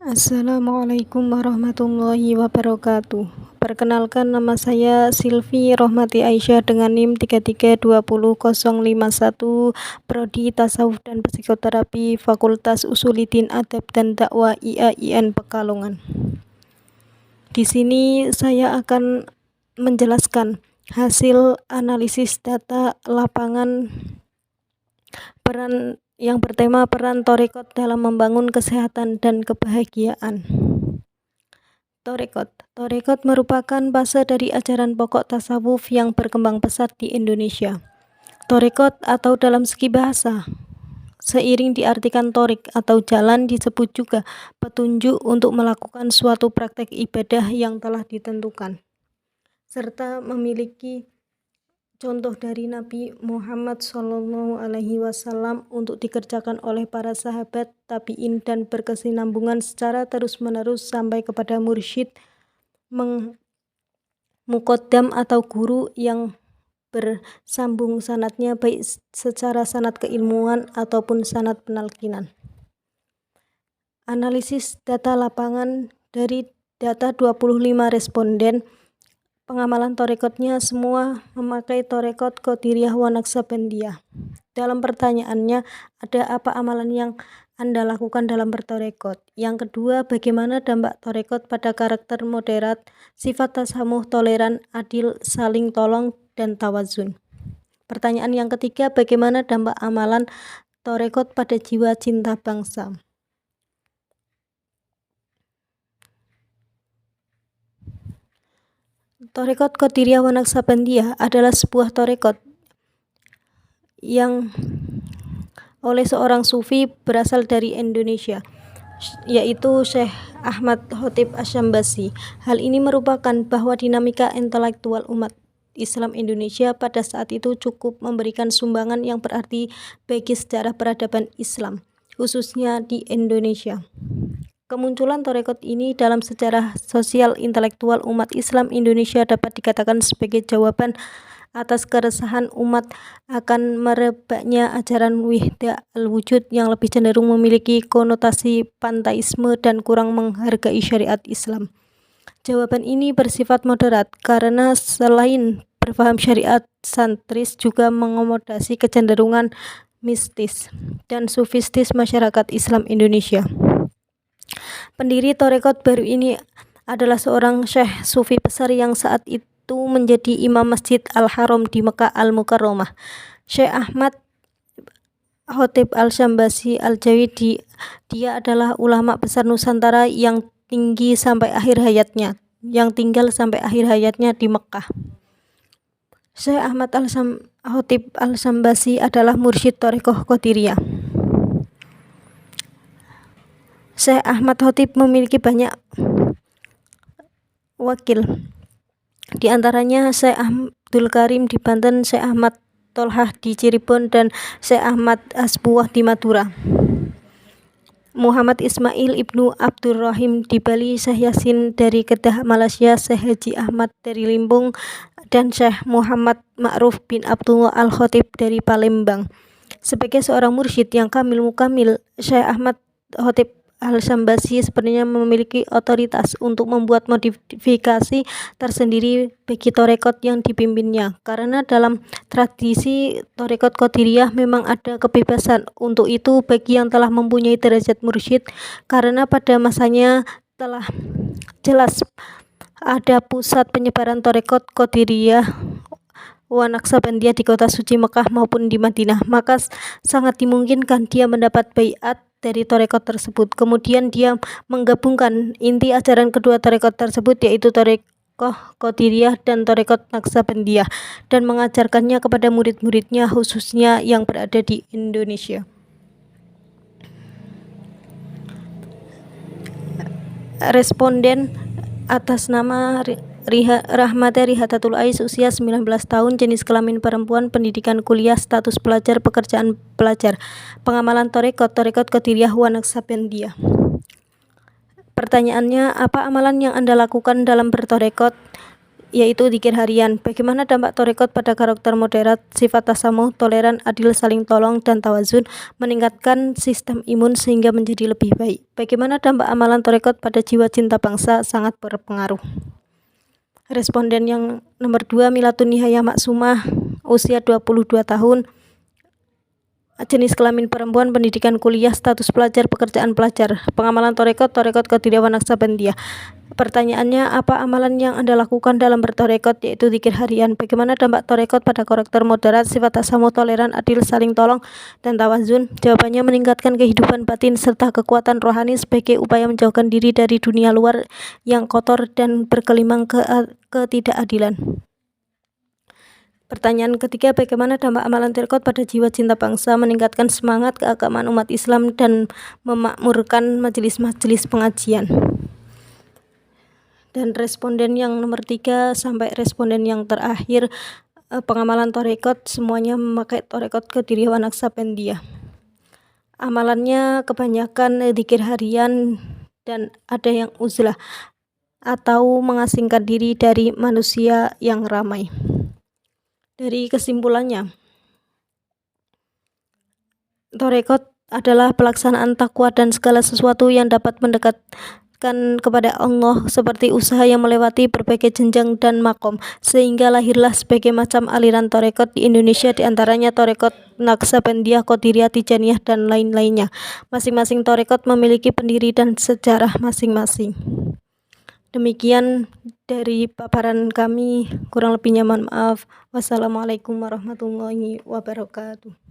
Assalamualaikum warahmatullahi wabarakatuh. Perkenalkan, nama saya Silvi Rohmati Aisyah dengan NIM 3320051, Prodi Tasawuf dan Psikoterapi, Fakultas Usuluddin Adab dan Dakwah IAIN Pekalongan. Di sini saya akan menjelaskan hasil analisis data lapangan yang bertema peran Thariqat dalam membangun kesehatan dan kebahagiaan. Thariqat merupakan basa dari ajaran pokok tasawuf yang berkembang pesat di Indonesia. Thariqat atau dalam segi bahasa, seiring diartikan thorik atau jalan, disebut juga petunjuk untuk melakukan suatu praktek ibadah yang telah ditentukan, serta memiliki contoh dari Nabi Muhammad SAW untuk dikerjakan oleh para sahabat, tabi'in, dan berkesinambungan secara terus-menerus sampai kepada mursyid, muqaddam atau guru yang bersambung sanadnya baik secara sanad keilmuan ataupun sanad penalkinan. Analisis data lapangan dari data 25 responden. Pengamalan thariqatnya semua memakai thariqat Qadiriyah wa Naqsabandiyah. Dalam pertanyaannya, ada apa amalan yang Anda lakukan dalam berthariqat? Yang kedua, bagaimana dampak thariqat pada karakter moderat, sifat tasamuh, toleran, adil, saling tolong, dan tawazun? Pertanyaan yang ketiga, bagaimana dampak amalan thariqat pada jiwa cinta bangsa? Thariqat Qadiriyah wa Naqsabandiyah adalah sebuah thariqat yang oleh seorang sufi berasal dari Indonesia, yaitu Syekh Ahmad Khatib Asy'ambasi. Hal ini merupakan bahwa dinamika intelektual umat Islam Indonesia pada saat itu cukup memberikan sumbangan yang berarti bagi sejarah peradaban Islam, khususnya di Indonesia. Kemunculan thariqat ini dalam sejarah sosial intelektual umat Islam Indonesia dapat dikatakan sebagai jawaban atas keresahan umat akan merebaknya ajaran wihda al-wujud yang lebih cenderung memiliki konotasi panteisme dan kurang menghargai syariat Islam. Jawaban ini bersifat moderat karena selain berpaham syariat, santris juga mengakomodasi kecenderungan mistis dan sufistis masyarakat Islam Indonesia. Pendiri thariqat baru ini adalah seorang syekh sufi besar yang saat itu menjadi imam Masjid Al-Haram di Mekah Al-Mukarramah, Syekh Ahmad Khatib Asy'ambasi Al-Jawi. Dia adalah ulama besar Nusantara yang tinggal sampai akhir hayatnya di Mekah. Syekh Ahmad Khatib Asy'ambasi adalah mursyid thariqah Qadiriyah. Syekh Ahmad Khatib memiliki banyak wakil, di antaranya Syekh Abdul Karim di Banten, Syekh Ahmad Tolhah di Cirebon, dan Syekh Ahmad Asbuwah di Madura. Muhammad Ismail Ibnu Abdurrahim di Bali, Syekh Yasin dari Kedah, Malaysia, Syekh Haji Ahmad dari Limbung, dan Syekh Muhammad Ma'ruf bin Abdullah Al-Khatib dari Palembang. Sebagai seorang mursyid yang kamil mukamil, Syekh Ahmad Khatib Asy'ambasi sebenarnya memiliki otoritas untuk membuat modifikasi tersendiri bagi thariqat yang dipimpinnya, karena dalam tradisi thariqat Qadiriyah memang ada kebebasan untuk itu bagi yang telah mempunyai derajat mursyid, karena pada masanya telah jelas ada pusat penyebaran thariqat Qadiriyah wa Naqsabandiyah di kota suci Mekah maupun di Madinah, maka sangat dimungkinkan dia mendapat baiat dari thariqat tersebut. Kemudian dia menggabungkan inti ajaran kedua thariqat tersebut, yaitu thariqah Qadiriyah dan thariqat Naqsabandiyah, dan mengajarkannya kepada murid-muridnya khususnya yang berada di Indonesia. Responden atas nama Rahmata Rihatatul Ais, usia 19 tahun, jenis kelamin perempuan, pendidikan kuliah, status pelajar, pekerjaan pelajar. Pengamalan thariqat Qadiriyah wa Naqsabandiyah. Pertanyaannya, apa amalan yang Anda lakukan dalam berthariqat? yaitu dzikir harian. Bagaimana dampak tarekat pada karakter moderat, sifat tasamuh, toleran, adil, saling tolong, dan tawazun, meningkatkan sistem imun sehingga menjadi lebih baik. Bagaimana dampak amalan tarekat pada jiwa cinta bangsa, sangat berpengaruh. Responden yang nomor 2, Milatun Nihaya Maksumah, usia 22 tahun, jenis kelamin perempuan, pendidikan kuliah, status pelajar, pekerjaan pelajar. Pengamalan tarekat Qadiriyah Naqsabandiyah. Pertanyaannya, apa amalan yang Anda lakukan dalam bertarekat? Yaitu dzikir harian. Bagaimana dampak tarekat pada karakter moderat, sifat tasamuh, toleran, adil, saling tolong, dan tawazun? Jawabannya, meningkatkan kehidupan batin serta kekuatan rohani sebagai upaya menjauhkan diri dari dunia luar yang kotor dan bergelimang ketidakadilan. Pertanyaan ketiga, bagaimana dampak amalan tarekat pada jiwa cinta bangsa, meningkatkan semangat keagamaan umat Islam, dan memakmurkan majelis-majelis pengajian? Dan responden yang nomor 3 sampai responden yang terakhir, pengamalan tarekat semuanya memakai tarekat Qadiriyah Naqsabandiyah. Amalannya kebanyakan dzikir harian dan ada yang uzlah atau mengasingkan diri dari manusia yang ramai. Dari kesimpulannya, tarekat adalah pelaksanaan takwa dan segala sesuatu yang dapat mendekatkan kepada Allah, seperti usaha yang melewati berbagai jenjang dan makom, sehingga lahirlah sebagai macam aliran tarekat di Indonesia, diantaranya tarekat Naqsabandiyah, Qadiriyah, Tijaniyah, dan lain-lainnya. Masing-masing tarekat memiliki pendiri dan sejarah masing-masing. Demikian dari paparan kami, kurang lebihnya mohon maaf. Wassalamualaikum warahmatullahi wabarakatuh.